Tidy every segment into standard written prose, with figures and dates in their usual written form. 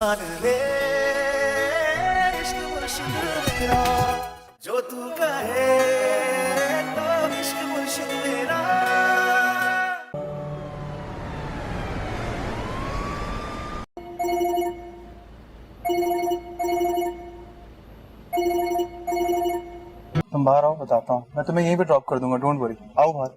मान ले इश्क मुर्शिद मेरा, जो तू कहे तो इश्क मुर्शिद मेरा। तुम बाहर आओ, बताता हूँ। मैं तुम्हें यहीं पे ड्रॉप कर दूंगा, डोंट वरी। आओ बाहर।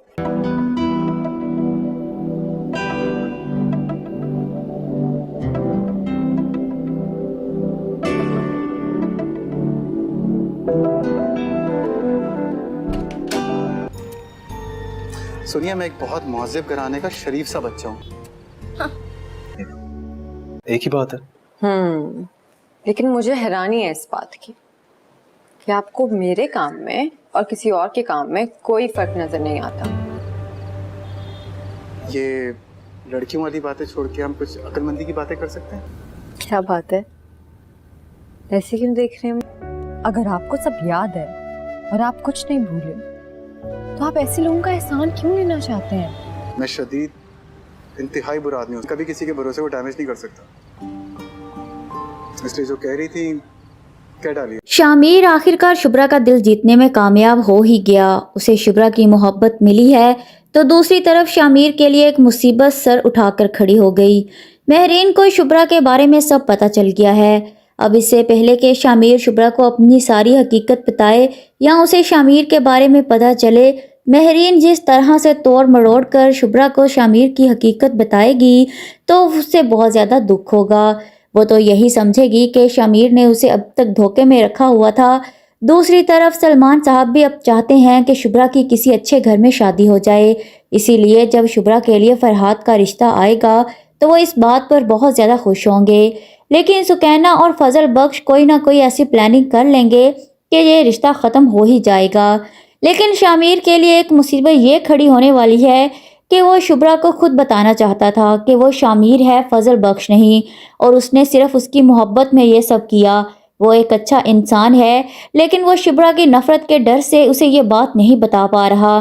सुनिए, मैं एक बहुत महज़िब घराने का शरीफ सा बच्चा हूँ। एक ही बात है। लेकिन मुझे हैरानी है इस बात की कि आपको मेरे काम में और किसी और के काम में कोई फर्क नजर नहीं आता। ये लड़कियों वाली बातें छोड़ के हम कुछ अक्लमंदी की बातें कर सकते हैं? क्या बात है, ऐसे क्यों देख रहे हैं? अगर आपको सब याद है और आप कुछ नहीं भूले तो आप ऐसे लोगों का एहसान क्यों लेना चाहते हैं? मैं शदीद इंतहाई बुरा आदमी हूँ, कभी किसी के भरोसे को डैमेज नहीं कर सकता, इसलिए जो कह रही थी कह डाली। शामिर आखिरकार शुभ्रा का दिल जीतने में कामयाब हो ही गया। उसे शुभ्रा की मोहब्बत मिली है तो दूसरी तरफ शामिर के लिए एक मुसीबत सर उठाकर खड़ी हो गई। महरीन को शुभ्रा के बारे में सब पता चल गया है। अब इससे पहले कि शामिर शुभ्रा को अपनी सारी हकीकत बताए या उसे शामिर के बारे में पता चले, महरीन जिस तरह से तोड़ मरोड़ कर शुभ्रा को शामिर की हकीकत बताएगी तो उससे बहुत ज़्यादा दुख होगा। वो तो यही समझेगी कि शामिर ने उसे अब तक धोखे में रखा हुआ था। दूसरी तरफ सलमान साहब भी अब चाहते हैं कि शुभ्रा की किसी अच्छे घर में शादी हो जाए, इसीलिए जब शुभ्रा के लिए फरहाद का रिश्ता आएगा तो वो इस बात पर बहुत ज़्यादा खुश होंगे। लेकिन सुकैना और फजल बख्श कोई ना कोई ऐसी प्लानिंग कर लेंगे कि ये रिश्ता ख़त्म हो ही जाएगा। लेकिन शामिर के लिए एक मुसीबत ये खड़ी होने वाली है कि वो शुभ्रा को खुद बताना चाहता था कि वो शामिर है, फजल बख्श नहीं, और उसने सिर्फ उसकी मोहब्बत में ये सब किया। वो एक अच्छा इंसान है, लेकिन वो शुभ्रा की नफ़रत के डर से उसे ये बात नहीं बता पा रहा।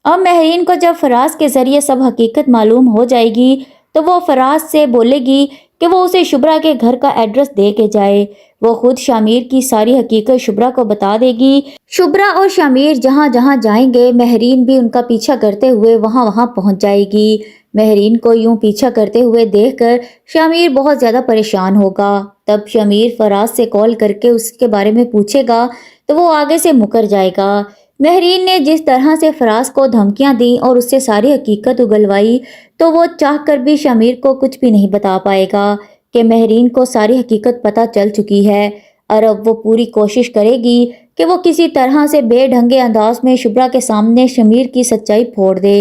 अब महरीन को जब फराज के ज़रिए सब हकीकत मालूम हो जाएगी तो वो फराज से बोलेगी कि वो उसे शुभ्रा के घर का एड्रेस दे के जाए। वो खुद शामिर की सारी हकीकत शुभ्रा को बता देगी। शुभ्रा और शामिर जहाँ जहाँ जाएंगे महरीन भी उनका पीछा करते हुए वहाँ वहाँ पहुँच जाएगी। महरीन को यूं पीछा करते हुए देखकर शामिर बहुत ज़्यादा परेशान होगा। तब शामिर फराज से कॉल करके उसके बारे में पूछेगा तो वो आगे से मुकर जाएगा। महरीन ने जिस तरह से फराज को धमकियां दी और उससे सारी हकीकत उगलवाई तो वो चाहकर भी शामिर को कुछ भी नहीं बता पाएगा कि महरीन को सारी हकीकत पता चल चुकी है। और अब वो पूरी कोशिश करेगी कि वो किसी तरह से बेढंगे अंदाज में शुभ्रा के सामने शामिर की सच्चाई फोड़ दे।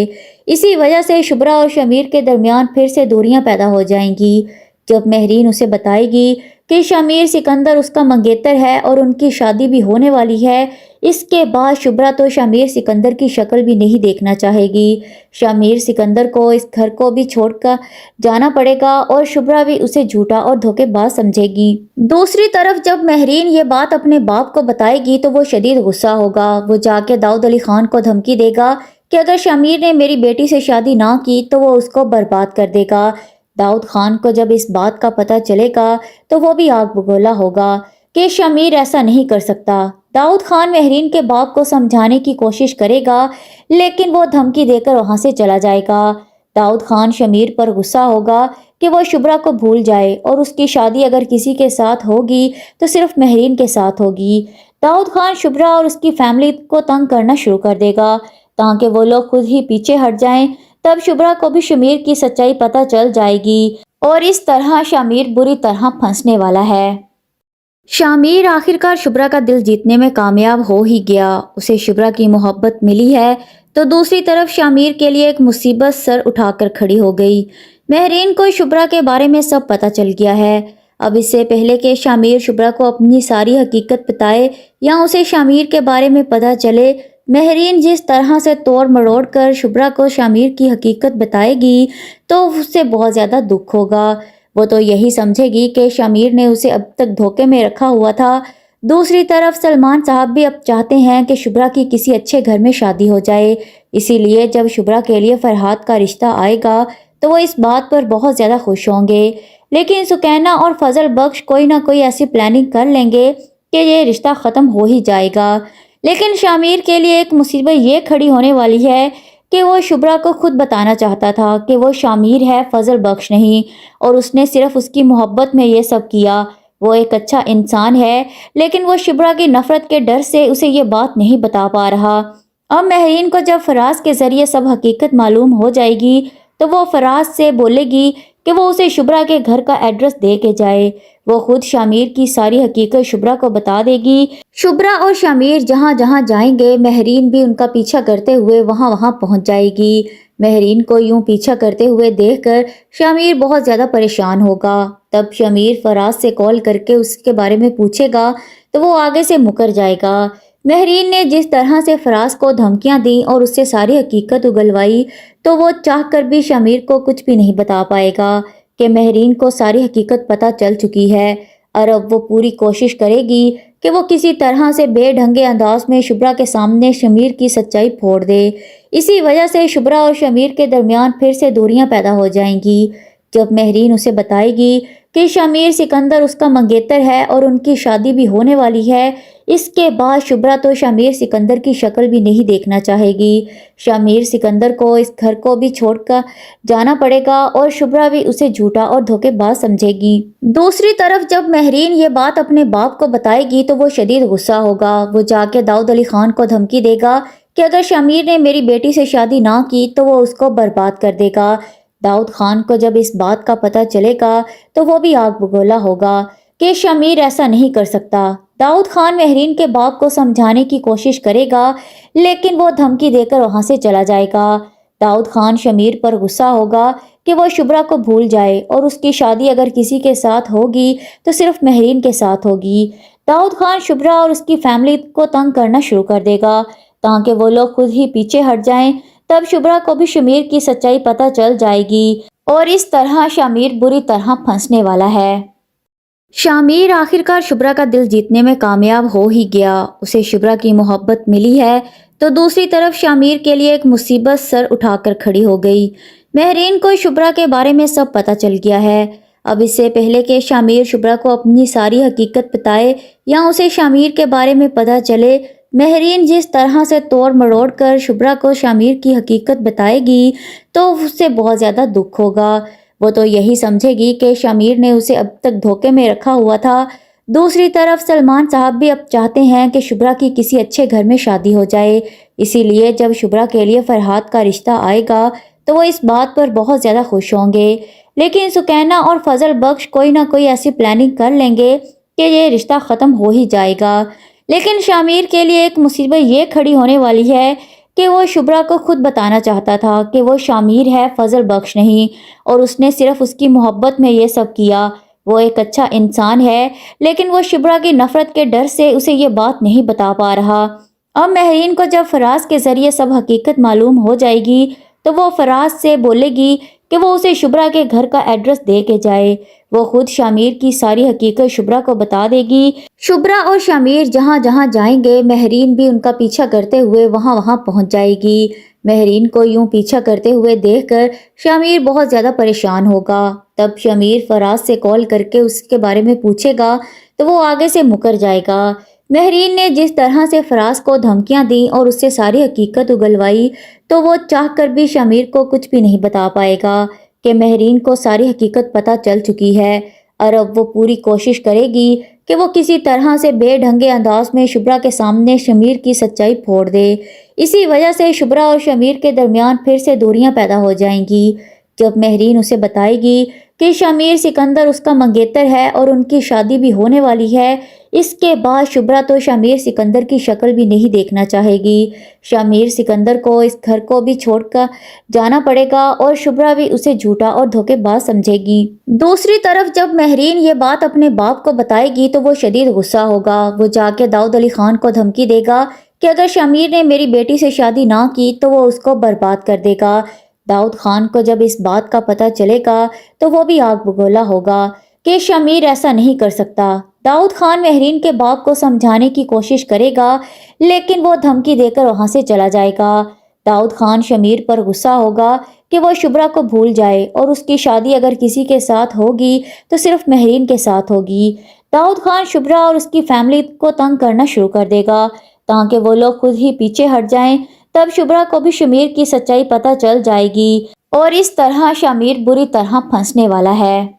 इसी वजह से शुभ्रा और शामिर के दरमियान फिर से दूरियां पैदा हो जाएंगी। जब महरीन उसे बताएगी कि शामिर सिकंदर उसका मंगेतर है और उनकी शादी भी होने वाली है, इसके बाद शुभ्रा तो शामिर सिकंदर की शक्ल भी नहीं देखना चाहेगी। शामिर सिकंदर को इस घर को भी छोड़कर जाना पड़ेगा और शुभ्रा भी उसे झूठा और धोखेबाज समझेगी। दूसरी तरफ जब महरीन ये बात अपने बाप को बताएगी तो वो शदीद गुस्सा होगा। वो जाके दाऊद अली खान को धमकी देगा कि अगर शामिर ने मेरी बेटी से शादी ना की तो वो उसको बर्बाद कर देगा। दाऊद खान को जब इस बात का पता चलेगा तो वो भी आग बगोला होगा कि शामिर ऐसा नहीं कर सकता। दाऊद खान महरीन के बाप को समझाने की कोशिश करेगा, लेकिन वो धमकी देकर वहां से चला जाएगा। दाऊद खान शामिर पर गुस्सा होगा कि वो शुभ्रा को भूल जाए और उसकी शादी अगर किसी के साथ होगी तो सिर्फ महरीन के साथ होगी। दाऊद खान शुभ्रा और उसकी फैमिली को तंग करना शुरू कर देगा ताकि वो लोग खुद ही पीछे हट जाएं। तब शुभ्रा को भी शामिर की सच्चाई पता चल जाएगी और इस तरह शामिर बुरी तरह फंसने वाला है। शामिर आखिरकार शुभ्रा का दिल जीतने में कामयाब हो ही गया। उसे शुभ्रा की मोहब्बत मिली है तो दूसरी तरफ शामिर के लिए एक मुसीबत सर उठाकर खड़ी हो गई। महरीन को शुभ्रा के बारे में सब पता चल गया है। अब इससे पहले कि शामिर शुभ्रा को अपनी सारी हकीकत बताए या उसे शामिर के बारे में पता चले, महरीन जिस तरह से तोड़ मरोड़ कर शुभ्रा को शामिर की हकीकत बताएगी तो उससे बहुत ज़्यादा दुख होगा। वो तो यही समझेगी कि शामिर ने उसे अब तक धोखे में रखा हुआ था। दूसरी तरफ सलमान साहब भी अब चाहते हैं कि शुभ्रा की किसी अच्छे घर में शादी हो जाए, इसीलिए जब शुभ्रा के लिए फरहाद का रिश्ता आएगा तो वो इस बात पर बहुत ज़्यादा खुश होंगे। लेकिन सुकैना और फजल बख्श कोई ना कोई ऐसी प्लानिंग कर लेंगे कि ये रिश्ता ख़त्म हो ही जाएगा। लेकिन शामिर के लिए एक मुसीबत ये खड़ी होने वाली है कि वो शुभ्रा को खुद बताना चाहता था कि वो शामिर है, फजल बख्श नहीं, और उसने सिर्फ उसकी मोहब्बत में ये सब किया। वो एक अच्छा इंसान है, लेकिन वो शुभ्रा की नफरत के डर से उसे ये बात नहीं बता पा रहा। अब महरीन को जब फराज के ज़रिए सब हकीकत मालूम हो जाएगी तो वो फराज से बोलेगी कि वो उसे शुभ्रा के घर का एड्रेस दे के जाए। वो खुद शामिर की सारी हकीकत शुभ्रा को बता देगी। शुभ्रा और शामिर जहाँ जहाँ जाएंगे महरीन भी उनका पीछा करते हुए वहाँ वहाँ पहुँच जाएगी। महरीन को यूं पीछा करते हुए देखकर शामिर बहुत ज़्यादा परेशान होगा। तब शामिर फराज से कॉल करके उसके बारे में पूछेगा तो वो आगे से मुकर जाएगा। महरीन ने जिस तरह से फराज को धमकियां दी और उससे सारी हकीकत उगलवाई तो वो चाहकर भी शामिर को कुछ भी नहीं बता पाएगा कि महरीन को सारी हकीकत पता चल चुकी है। और अब वो पूरी कोशिश करेगी कि वो किसी तरह से बेढंगे अंदाज में शुभ्रा के सामने शामिर की सच्चाई फोड़ दे। इसी वजह से शुभ्रा और शामिर के दरमियान फिर से दूरियां पैदा हो जाएंगी। जब महरीन उसे बताएगी कि शामिर सिकंदर उसका मंगेतर है और उनकी शादी भी होने वाली है, इसके बाद शुभ्रा तो शामिर सिकंदर की शक्ल भी नहीं देखना चाहेगी। शामिर सिकंदर को इस घर को भी छोड़कर जाना पड़ेगा और शुभ्रा भी उसे झूठा और धोखेबाज समझेगी। दूसरी तरफ जब महरीन ये बात अपने बाप को बताएगी तो वो शदीद गुस्सा होगा। वो जाके दाऊद अली खान को धमकी देगा कि अगर शामिर ने मेरी बेटी से शादी ना की तो वो उसको बर्बाद कर देगा। दाऊद खान को जब इस बात का पता चलेगा तो वो भी आग बगोला होगा कि शामिर ऐसा नहीं कर सकता। दाऊद खान महरीन के बाप को समझाने की कोशिश करेगा, लेकिन वो धमकी देकर वहां से चला जाएगा। दाऊद खान शामिर पर गुस्सा होगा कि वो शुभ्रा को भूल जाए और उसकी शादी अगर किसी के साथ होगी तो सिर्फ महरीन के साथ होगी। दाऊद खान शुभ्रा और उसकी फैमिली को तंग करना शुरू कर देगा ताकि वो लोग खुद ही पीछे हट जाएं। तब शुभ्रा को भी शामिर की सच्चाई पता चल जाएगी और इस तरह शामिर बुरी तरह फंसने वाला है। शामिर आखिरकार शुभ्रा का दिल जीतने में कामयाब हो ही गया। उसे शुभ्रा की मोहब्बत मिली है तो दूसरी तरफ शामिर के लिए एक मुसीबत सर उठाकर खड़ी हो गई। महरीन को शुभ्रा के बारे में सब पता चल गया है। अब इससे पहले कि शामिर शुभ्रा को अपनी सारी हकीकत बताए या उसे शामिर के बारे में पता चले, महरीन जिस तरह से तोड़ मरोड़ कर शुभ्रा को शामिर की हकीकत बताएगी तो उससे बहुत ज़्यादा दुख होगा। वो तो यही समझेगी कि शामिर ने उसे अब तक धोखे में रखा हुआ था। दूसरी तरफ सलमान साहब भी अब चाहते हैं कि शुभ्रा की किसी अच्छे घर में शादी हो जाए। इसीलिए जब शुभ्रा के लिए फरहाद का रिश्ता आएगा तो वो इस बात पर बहुत ज़्यादा खुश होंगे। लेकिन सुकैना और फजल बख्श कोई ना कोई ऐसी प्लानिंग कर लेंगे कि ये रिश्ता ख़त्म हो ही जाएगा। लेकिन शामिर के लिए एक मुसीबत ये खड़ी होने वाली है कि वो शुभ्रा को खुद बताना चाहता था कि वो शामिर है, फजल बख्श नहीं, और उसने सिर्फ उसकी मोहब्बत में ये सब किया। वो एक अच्छा इंसान है, लेकिन वो शुभ्रा की नफरत के डर से उसे ये बात नहीं बता पा रहा। अब महरीन को जब फराज के ज़रिए सब हकीकत मालूम हो जाएगी तो वो फराज से बोलेगी कि वो उसे शुभ्रा के घर का एड्रेस दे के जाए। वो खुद शामिर की सारी हकीकत शुभ्रा को बता देगी। शुभ्रा और शामिर जहाँ जहाँ जाएंगे महरीन भी उनका पीछा करते हुए वहाँ वहाँ पहुँच जाएगी। महरीन को यूं पीछा करते हुए देखकर शामिर बहुत ज़्यादा परेशान होगा। तब शामिर फराज से कॉल करके उसके बारे में पूछेगा तो वो आगे से मुकर जाएगा। महरीन ने जिस तरह से फराज को धमकियां दी और उससे सारी हकीकत उगलवाई तो वो चाहकर भी शामिर को कुछ भी नहीं बता पाएगा कि महरीन को सारी हकीकत पता चल चुकी है। और अब वो पूरी कोशिश करेगी कि वो किसी तरह से बेढंगे अंदाज में शुभ्रा के सामने शामिर की सच्चाई फोड़ दे। इसी वजह से शुभ्रा और शामिर के दरमियान फिर से दूरियां पैदा हो जाएंगी। जब महरीन उसे बताएगी कि शामिर सिकंदर उसका मंगेतर है और उनकी शादी भी होने वाली है, इसके बाद शुभ्रा तो शामिर सिकंदर की शक्ल भी नहीं देखना चाहेगी। शामिर सिकंदर को इस घर को भी छोड़कर जाना पड़ेगा और शुभ्रा भी उसे झूठा और धोखेबाज समझेगी। दूसरी तरफ जब महरीन ये बात अपने बाप को बताएगी तो वो शदीद गुस्सा होगा। वो जाके दाऊद अली खान को धमकी देगा कि अगर शामिर ने मेरी बेटी से शादी ना की तो वो उसको बर्बाद कर देगा। दाऊद खान को जब इस बात का पता चलेगा तो वो भी आग बगोला होगा कि शामिर ऐसा नहीं कर सकता। दाऊद खान महरीन के बाप को समझाने की कोशिश करेगा, लेकिन वो धमकी देकर वहां से चला जाएगा। दाऊद खान शामिर पर गुस्सा होगा کہ وہ शुभ्रा को भूल जाए और उसकी शादी अगर किसी के साथ होगी तो सिर्फ महरीन के साथ होगी। दाऊद खान शुभ्रा और उसकी फैमिली को तंग करना शुरू कर देगा ताकि वो लोग खुद ही पीछे हट जाएं। तब शुभ्रा को भी शमीर की सच्चाई पता चल जाएगी और इस तरह शामिर बुरी तरह फंसने वाला है।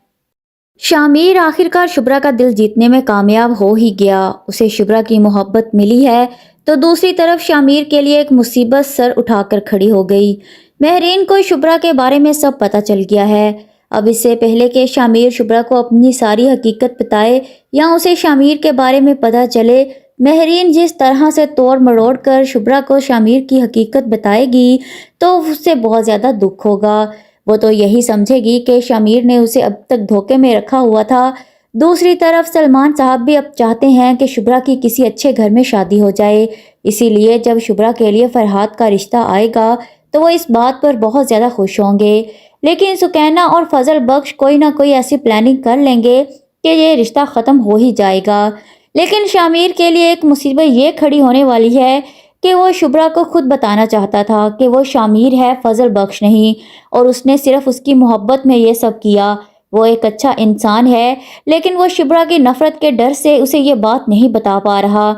शामिर आखिरकार शुभ्रा का दिल जीतने में कामयाब हो ही गया। उसे शुभ्रा की मोहब्बत मिली है तो दूसरी तरफ शामिर के लिए एक मुसीबत सर उठाकर खड़ी हो गई। महरीन को शुभ्रा के बारे में सब पता चल गया है। अब इससे पहले कि शामिर शुभ्रा को अपनी सारी हकीकत बताए या उसे शामिर के बारे में पता चले, महरीन जिस तरह से तोड़ मरोड़ कर शुभ्रा को शामिर की हकीकत बताएगी तो उससे बहुत ज़्यादा दुख होगा। वो तो यही समझेगी कि शामिर ने उसे अब तक धोखे में रखा हुआ था। दूसरी तरफ सलमान साहब भी अब चाहते हैं कि शुभ्रा की किसी अच्छे घर में शादी हो जाए। इसीलिए जब शुभ्रा के लिए फरहाद का रिश्ता आएगा तो वो इस बात पर बहुत ज़्यादा खुश होंगे। लेकिन सुकैना और फजल बख्श कोई ना कोई ऐसी प्लानिंग कर लेंगे कि ये रिश्ता ख़त्म हो ही जाएगा। लेकिन शामिर के लिए एक मुसीबत ये खड़ी होने वाली है कि वो शुभ्रा को खुद बताना चाहता था कि वो शामिर है, फजल बख्श नहीं, और उसने सिर्फ उसकी मोहब्बत में ये सब किया। वो एक अच्छा इंसान है लेकिन वो शुभ्रा की नफ़रत के डर से उसे ये बात नहीं बता पा रहा।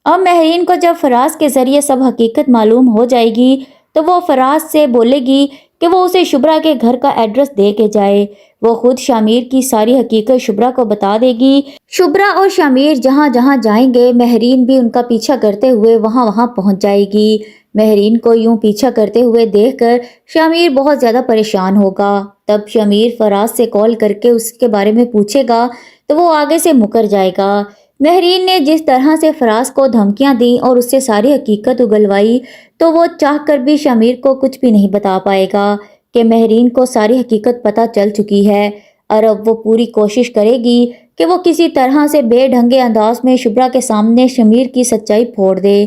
अब महरीन को जब फराज के ज़रिए सब हकीकत मालूम हो जाएगी तो वो फराज से बोलेगी कि वो उसे शुभ्रा के घर का एड्रेस दे के जाए। वो खुद शामिर की सारी हकीकत शुभ्रा को बता देगी। शुभ्रा और शामिर जहाँ जहाँ जाएंगे महरीन भी उनका पीछा करते हुए वहाँ वहाँ पहुँच जाएगी। महरीन को यूं पीछा करते हुए देखकर शामिर बहुत ज़्यादा परेशान होगा। तब शामिर फराज से कॉल करके उसके बारे में पूछेगा तो वो आगे से मुकर जाएगा। महरीन ने जिस तरह से फराज को धमकियां दी और उससे सारी हकीकत उगलवाई तो वो चाहकर भी शामिर को कुछ भी नहीं बता पाएगा कि महरीन को सारी हकीकत पता चल चुकी है। और अब वो पूरी कोशिश करेगी कि वो किसी तरह से बेढंगे अंदाज में शुभ्रा के सामने शमीर की सच्चाई फोड़ दे।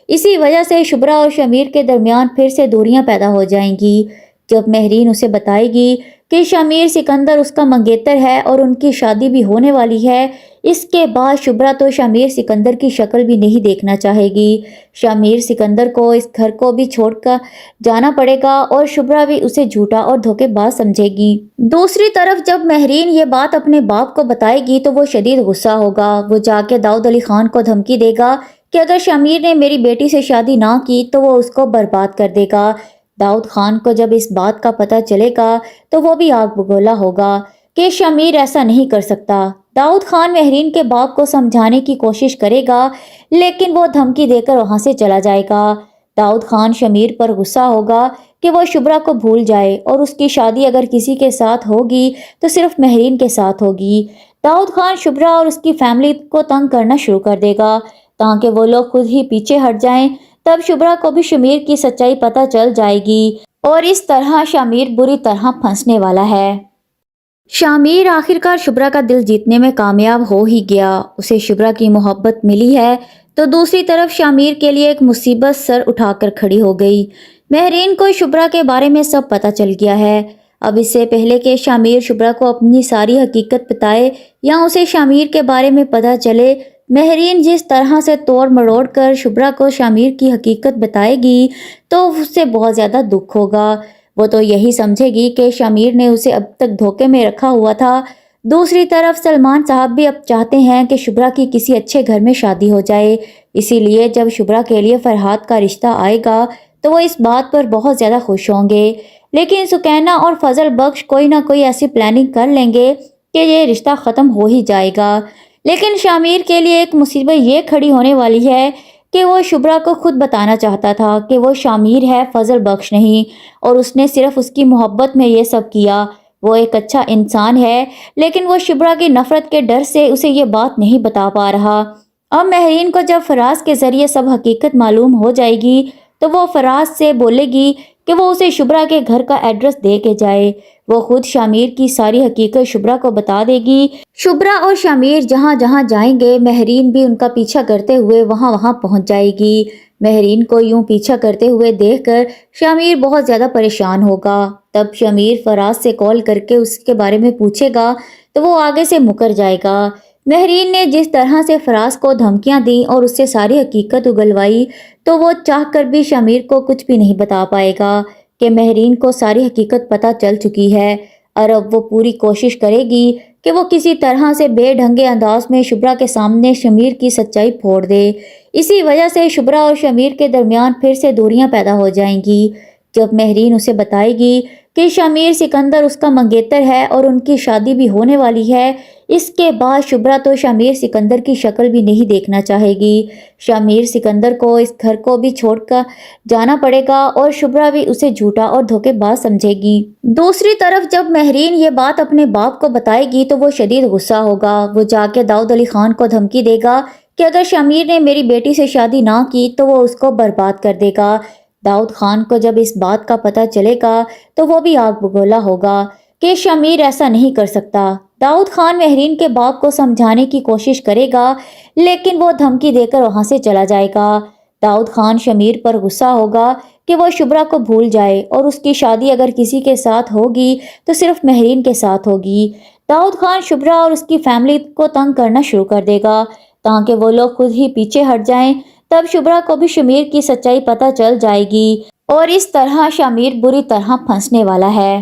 इसी वजह से शुभ्रा और शमीर के दरमियान फिर से दूरियां पैदा हो जाएंगी। जब महरीन उसे बताएगी कि शमीर सिकंदर उसका मंगेतर है और उनकी शादी भी होने वाली है, इसके बाद शुभ्रा तो शमीर सिकंदर की शक्ल भी नहीं देखना चाहेगी। शमीर सिकंदर को इस घर को भी छोड़कर जाना पड़ेगा और शुभ्रा भी उसे झूठा और धोखेबाज समझेगी। दूसरी तरफ जब महरीन ये बात अपने बाप को बताएगी तो वो शदीद गुस्सा होगा। वो जाके दाऊद अली खान को धमकी देगा कि अगर शमीर ने मेरी बेटी से शादी ना की तो वो उसको बर्बाद कर देगा। दाऊद खान को जब इस बात का पता चलेगा तो वो भी आग बगोला होगा कि शमीर ऐसा नहीं कर सकता। दाऊद खान महरीन के बाप को समझाने की कोशिश करेगा लेकिन वो धमकी देकर वहां से चला जाएगा। दाऊद खान शमीर पर गुस्सा होगा कि वो शुभ्रा को भूल जाए और उसकी शादी अगर किसी के साथ होगी तो सिर्फ महरीन के साथ होगी। दाऊद खान शुभ्रा और उसकी फैमिली को तंग करना शुरू कर देगा ताकि वो लोग खुद ही पीछे हट जाएं। तब शुभ्रा को भी शमीर की सच्चाई पता चल जाएगी और इस तरह शमीर बुरी तरह फंसने वाला है। शामिर आखिरकार शुभ्रा का दिल जीतने में कामयाब हो ही गया। उसे शुभ्रा की मोहब्बत मिली है तो दूसरी तरफ शामिर के लिए एक मुसीबत सर उठाकर खड़ी हो गई। महरीन को शुभ्रा के बारे में सब पता चल गया है। अब इससे पहले कि शामिर शुभ्रा को अपनी सारी हकीकत बताए या उसे शामिर के बारे में पता चले, महरीन जिस तरह से तोड़ मरोड़ कर शुभ्रा को शामिर की हकीकत बताएगी तो उससे बहुत ज़्यादा दुख होगा। वो तो यही समझेगी कि शामिर ने उसे अब तक धोखे में रखा हुआ था। दूसरी तरफ सलमान साहब भी अब चाहते हैं कि शुभ्रा की किसी अच्छे घर में शादी हो जाए। इसीलिए जब शुभ्रा के लिए फरहाद का रिश्ता आएगा तो वो इस बात पर बहुत ज़्यादा खुश होंगे। लेकिन सुकैना और फजल बख्श कोई ना कोई ऐसी प्लानिंग कर लेंगे कि ये रिश्ता ख़त्म हो ही जाएगा। लेकिन शामिर के लिए एक मुसीबत ये खड़ी होने वाली है कि वो शुभ्रा को खुद बताना चाहता था कि वो शामिर है, फजल बख्श नहीं, और उसने सिर्फ उसकी मोहब्बत में ये सब किया। वो एक अच्छा इंसान है लेकिन वो शुभ्रा की नफ़रत के डर से उसे ये बात नहीं बता पा रहा। अब महरीन को जब फराज के ज़रिए सब हकीकत मालूम हो जाएगी तो वो फराज से बोलेगी कि वो उसे शुभ्रा के घर का एड्रेस दे के जाए। वो खुद शामिर की सारी हकीकत शुभ्रा को बता देगी। शुभ्रा और शामिर जहाँ जहाँ जाएंगे महरीन भी उनका पीछा करते हुए वहाँ वहाँ पहुँच जाएगी। महरीन को यूं पीछा करते हुए देखकर शामिर बहुत ज़्यादा परेशान होगा। तब शामिर फराज से कॉल करके उसके बारे में पूछेगा तो वो आगे से मुकर जाएगा। महरीन ने जिस तरह से फराज को धमकियां दी और उससे सारी हकीकत उगलवाई तो वो चाहकर भी शामिर को कुछ भी नहीं बता पाएगा کہ مہرین کو ساری حقیقت پتہ چل چکی ہے اور اب وہ پوری کوشش کرے گی کہ وہ کسی طرح سے بے ڈھنگے انداز میں شبرا کے سامنے شمیر کی سچائی پھوڑ دے۔ اسی وجہ سے شبرا اور شمیر کے درمیان پھر سے دوریاں پیدا ہو جائیں گی۔ جب مہرین اسے بتائے گی کہ شمیر سکندر اس کا منگیتر ہے اور ان کی شادی بھی ہونے والی ہے، اس کے بعد شبرا تو شمیر سکندر کی شکل بھی نہیں دیکھنا چاہے گی۔ شمیر سکندر کو اس گھر کو بھی چھوڑ کر جانا پڑے گا اور شبرا بھی اسے جھوٹا اور دھوکے باز سمجھے گی۔ دوسری طرف جب مہرین یہ بات اپنے باپ کو بتائے گی تو وہ شدید غصہ ہوگا۔ وہ جا کے داؤد علی خان کو دھمکی دے گا کہ اگر شمیر نے میری بیٹی سے شادی نہ کی تو وہ اس کو برباد کر دے گا۔ داؤد خان کو جب اس بات کا پتہ چلے گا تو وہ بھی آگ بگولا ہوگا کہ شمیر ایسا نہیں کر سکتا۔ داؤد خان مہرین کے باپ کو سمجھانے کی کوشش کرے گا لیکن وہ دھمکی دے کر وہاں سے چلا جائے گا۔ داؤد خان شمیر پر غصہ ہوگا کہ وہ شبرا کو بھول جائے اور اس کی شادی اگر کسی کے ساتھ ہوگی تو صرف مہرین کے ساتھ ہوگی۔ داؤد خان شبرا اور اس کی فیملی کو تنگ کرنا شروع کر دے گا تاکہ وہ لوگ خود ہی پیچھے ہٹ جائیں۔ تب شبرا کو بھی شمیر کی سچائی پتہ چل جائے گی اور اس طرح شمیر بری طرح پھنسنے والا ہے۔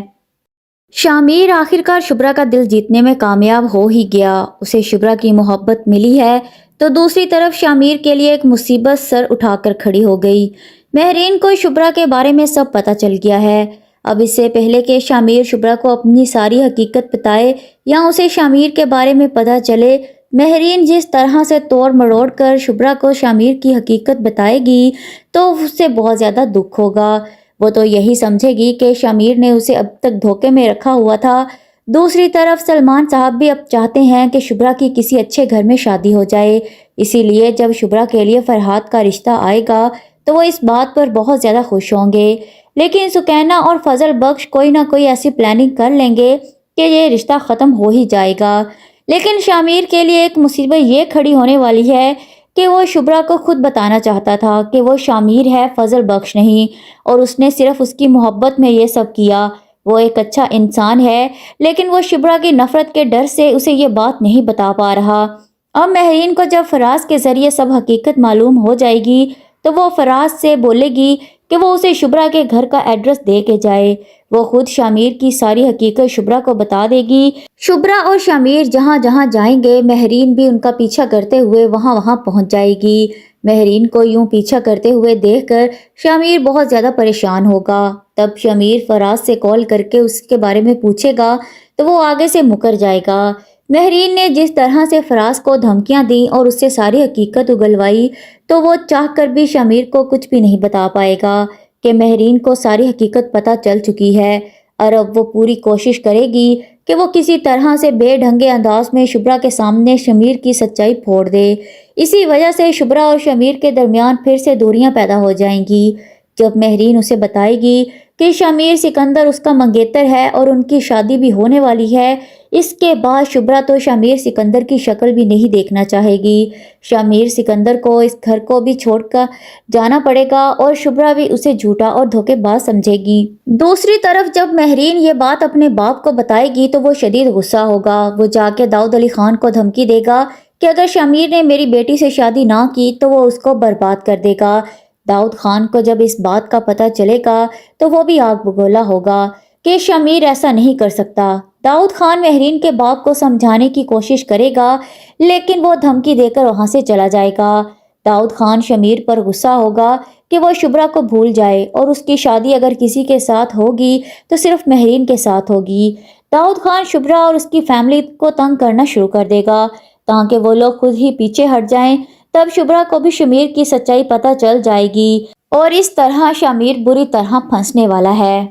شمیر آخرکار شبرا کا دل جیتنے میں کامیاب ہو ہی گیا۔ اسے شبرا کی محبت ملی ہے تو دوسری طرف شمیر کے لیے ایک مصیبت سر اٹھا کر کھڑی ہو گئی۔ مہرین کو شبرا کے بارے میں سب پتہ چل گیا ہے۔ اب اس سے پہلے کہ شمیر شبرا کو اپنی ساری حقیقت بتائے یا اسے شمیر کے بارے میں پتہ چلے، مہرین جس طرح سے توڑ مروڑ کر شبرا کو شمیر کی حقیقت بتائے گی تو اس سے بہت زیادہ دکھ ہوگا۔ وہ تو یہی سمجھے گی کہ شمیر نے اسے اب تک دھوکے میں رکھا ہوا تھا۔ دوسری طرف سلمان صاحب بھی اب چاہتے ہیں کہ شبرا کی کسی اچھے گھر میں شادی ہو جائے، اسی لیے جب شبرا کے لیے فرحات کا رشتہ آئے گا تو وہ اس بات پر بہت زیادہ خوش ہوں گے، لیکن سکینہ اور فضل بخش کوئی نہ کوئی ایسی پلاننگ کر لیں گے کہ یہ رشتہ ختم ہو ہی جائے گا۔ لیکن شمیر کے لیے ایک مصیبت یہ کھڑی ہونے والی ہے کہ وہ شبرا کو خود بتانا چاہتا تھا کہ وہ شمیر ہے، فضل بخش نہیں، اور اس نے صرف اس کی محبت میں یہ سب کیا۔ وہ ایک اچھا انسان ہے لیکن وہ شبرا کی نفرت کے ڈر سے اسے یہ بات نہیں بتا پا رہا۔ اب مہرین کو جب فراز کے ذریعے سب حقیقت معلوم ہو جائے گی تو وہ فراز سے بولے گی کہ وہ اسے شبرا کے گھر کا ایڈریس دے کے جائے۔ وہ خود شمیر کی ساری حقیقت شبرا کو بتا دے گی۔ شبرا اور شمیر جہاں جہاں جائیں گے مہرین بھی ان کا پیچھا کرتے ہوئے وہاں وہاں پہنچ جائے گی۔ مہرین کو یوں پیچھا کرتے ہوئے دیکھ کر شمیر بہت زیادہ پریشان ہوگا۔ تب شمیر فراز سے کال کر کے اس کے بارے میں پوچھے گا تو وہ آگے سے مکر جائے گا۔ مہرین نے جس طرح سے فراز کو دھمکیاں دیں اور اس سے ساری حقیقت اگلوائی تو وہ چاہ کر بھی شمیر کو کچھ بھی نہیں بتا پائے گا کہ مہرین کو ساری حقیقت پتہ چل چکی ہے اور اب وہ پوری کوشش کرے گی کہ وہ کسی طرح سے بے ڈھنگے انداز میں شبرا کے سامنے شمیر کی سچائی پھوڑ دے۔ اسی وجہ سے شبرا اور شمیر کے درمیان پھر سے دوریاں پیدا ہو جائیں گی۔ جب مہرین اسے بتائے گی کہ شمیر سکندر اس کا منگیتر ہے اور ان کی شادی بھی ہونے والی ہے، اس کے بعد شبرا تو شمیر سکندر کی شکل بھی نہیں دیکھنا چاہے گی۔ شمیر سکندر کو اس گھر کو بھی چھوڑ کر جانا پڑے گا اور شبرا بھی اسے جھوٹا اور دھوکے باز سمجھے گی۔ دوسری طرف جب مہرین یہ بات اپنے باپ کو بتائے گی تو وہ شدید غصہ ہوگا۔ وہ جا کے داؤد علی خان کو دھمکی دے گا کہ اگر شمیر نے میری بیٹی سے شادی نہ کی تو وہ اس کو برباد کر دے گا۔ داؤد خان کو جب اس بات کا پتہ چلے گا تو وہ بھی آگ بگولا ہوگا کہ شمیر ایسا نہیں کر سکتا۔ داؤد خان مہرین کے باپ کو سمجھانے کی کوشش کرے گا لیکن وہ دھمکی دے کر وہاں سے چلا جائے گا۔ داؤد خان شمیر پر غصہ ہوگا کہ وہ شبرا کو بھول جائے اور اس کی شادی اگر کسی کے ساتھ ہوگی تو صرف مہرین کے ساتھ ہوگی۔ داؤد خان شبرا اور اس کی فیملی کو تنگ کرنا شروع کر دے گا تاکہ وہ لوگ خود ہی پیچھے ہٹ جائیں۔ تب شبرا کو بھی شمیر کی سچائی پتہ چل جائے گی اور اس طرح شمیر بری طرح پھنسنے والا ہے۔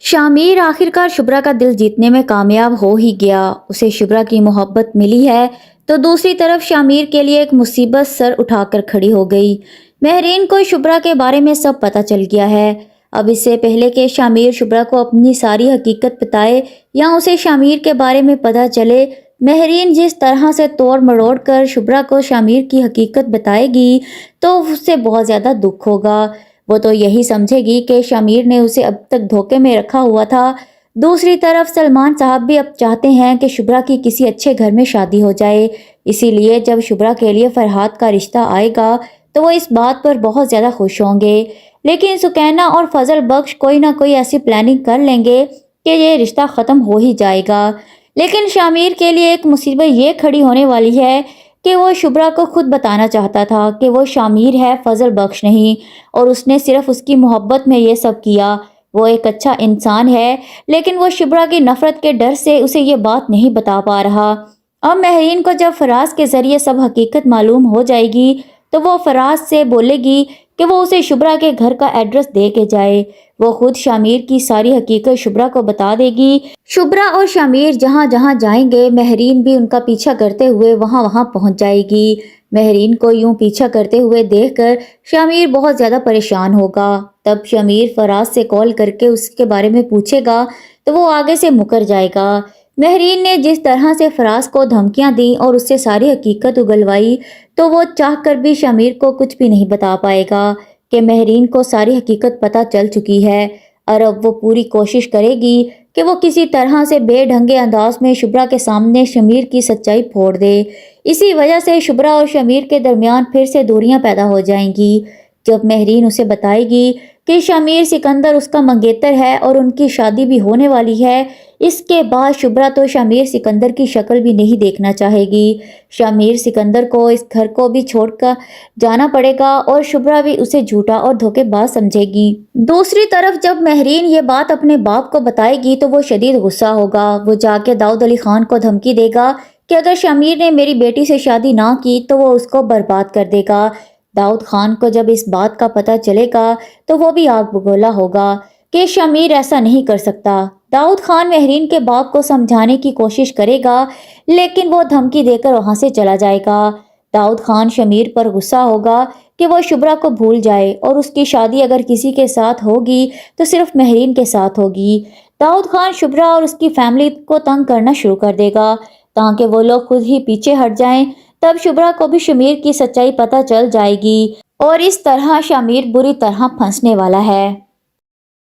شمیر آخرکار شبرا کا دل جیتنے میں کامیاب ہو ہی گیا۔ اسے شبرا کی محبت ملی ہے تو دوسری طرف شمیر کے لیے ایک مصیبت سر اٹھا کر کھڑی ہو گئی۔ مہرین کو شبرا کے بارے میں سب پتہ چل گیا ہے۔ اب اس سے پہلے کہ شمیر شبرا کو اپنی ساری حقیقت بتائے یا اسے شمیر کے بارے میں پتہ چلے، مہرین جس طرح سے توڑ مروڑ کر شبرا کو شمیر کی حقیقت بتائے گی تو اس سے بہت زیادہ دکھ ہوگا۔ وہ تو یہی سمجھے گی کہ شمیر نے اسے اب تک دھوکے میں رکھا ہوا تھا۔ دوسری طرف سلمان صاحب بھی اب چاہتے ہیں کہ شبرا کی کسی اچھے گھر میں شادی ہو جائے، اسی لیے جب شبرا کے لیے فرحات کا رشتہ آئے گا تو وہ اس بات پر بہت زیادہ خوش ہوں گے، लेकिन सुकैना और फजल बख्श कोई ना कोई ऐसी प्लानिंग कर लेंगे कि ये रिश्ता ख़त्म हो ही जाएगा। लेकिन शामिर के लिए एक मुसीबत ये खड़ी होने वाली है कि वो शुभ्रा को खुद बताना चाहता था कि वो शामिर है, फजल बख्श नहीं, और उसने सिर्फ उसकी मोहब्बत में ये सब किया। वो एक अच्छा इंसान है, लेकिन वो शुभ्रा की नफ़रत के डर से उसे ये बात नहीं बता पा रहा। अब महरीन को जब फराज के ज़रिए सब हकीकत मालूम हो जाएगी तो वो फराज से बोलेगी कि वो उसे शुभ्रा के घर का एड्रेस दे के जाए। वो खुद शामिर की सारी हकीकत शुभ्रा को बता देगी। शुभ्रा और शामिर जहाँ जहाँ जाएंगे महरीन भी उनका पीछा करते हुए वहाँ वहाँ पहुँच जाएगी। महरीन को यूं पीछा करते हुए देखकर शामिर बहुत ज़्यादा परेशान होगा। तब शामिर फराज से कॉल करके उसके बारे में पूछेगा तो वो आगे से मुकर जाएगा। महरीन ने जिस तरह से फराज को धमकियां दी और उससे सारी हकीकत उगलवाई तो वो चाहकर भी शामिर को कुछ भी नहीं बता पाएगा कि महरीन को सारी हकीकत पता चल चुकी है। और अब वो पूरी कोशिश करेगी कि वो किसी तरह से बेढंगे अंदाज में शुभ्रा के सामने शामिर की सच्चाई फोड़ दे। इसी वजह से शुभ्रा और शामिर के दरमियान फिर से दूरियां पैदा हो जाएंगी। जब महरीन उसे बताएगी कि शामिर सिकंदर उसका मंगेतर है और उनकी शादी भी होने वाली है, इसके बाद शुभ्रा तो शामिर सिकंदर की शक्ल भी नहीं देखना चाहेगी। शामिर सिकंदर को इस घर को भी छोड़कर जाना पड़ेगा और शुभ्रा भी उसे झूठा और धोखेबाज समझेगी। दूसरी तरफ जब महरीन ये बात अपने बाप को बताएगी तो वो शदीद गुस्सा होगा। वो जाके दाऊद अली खान को धमकी देगा कि अगर शामिर ने मेरी बेटी से शादी ना की तो वो उसको बर्बाद कर देगा। दाऊद खान को जब इस बात का पता चलेगा तो वो भी आग बगोला होगा कि शामिर ऐसा नहीं कर सकता। दाऊद खान महरीन के बाप को समझाने की कोशिश करेगा लेकिन वो धमकी देकर वहां से चला जाएगा। दाऊद खान शामिर पर गुस्सा होगा कि वो शुभ्रा को भूल जाए और उसकी शादी अगर किसी के साथ होगी तो सिर्फ महरीन के साथ होगी। दाऊद खान शुभ्रा और उसकी फैमिली को तंग करना शुरू कर देगा ताकि वो लोग खुद ही पीछे हट जाएं। तब शुभ्रा को भी शामिर की सच्चाई पता चल जाएगी और इस तरह शामिर बुरी तरह फंसने वाला है।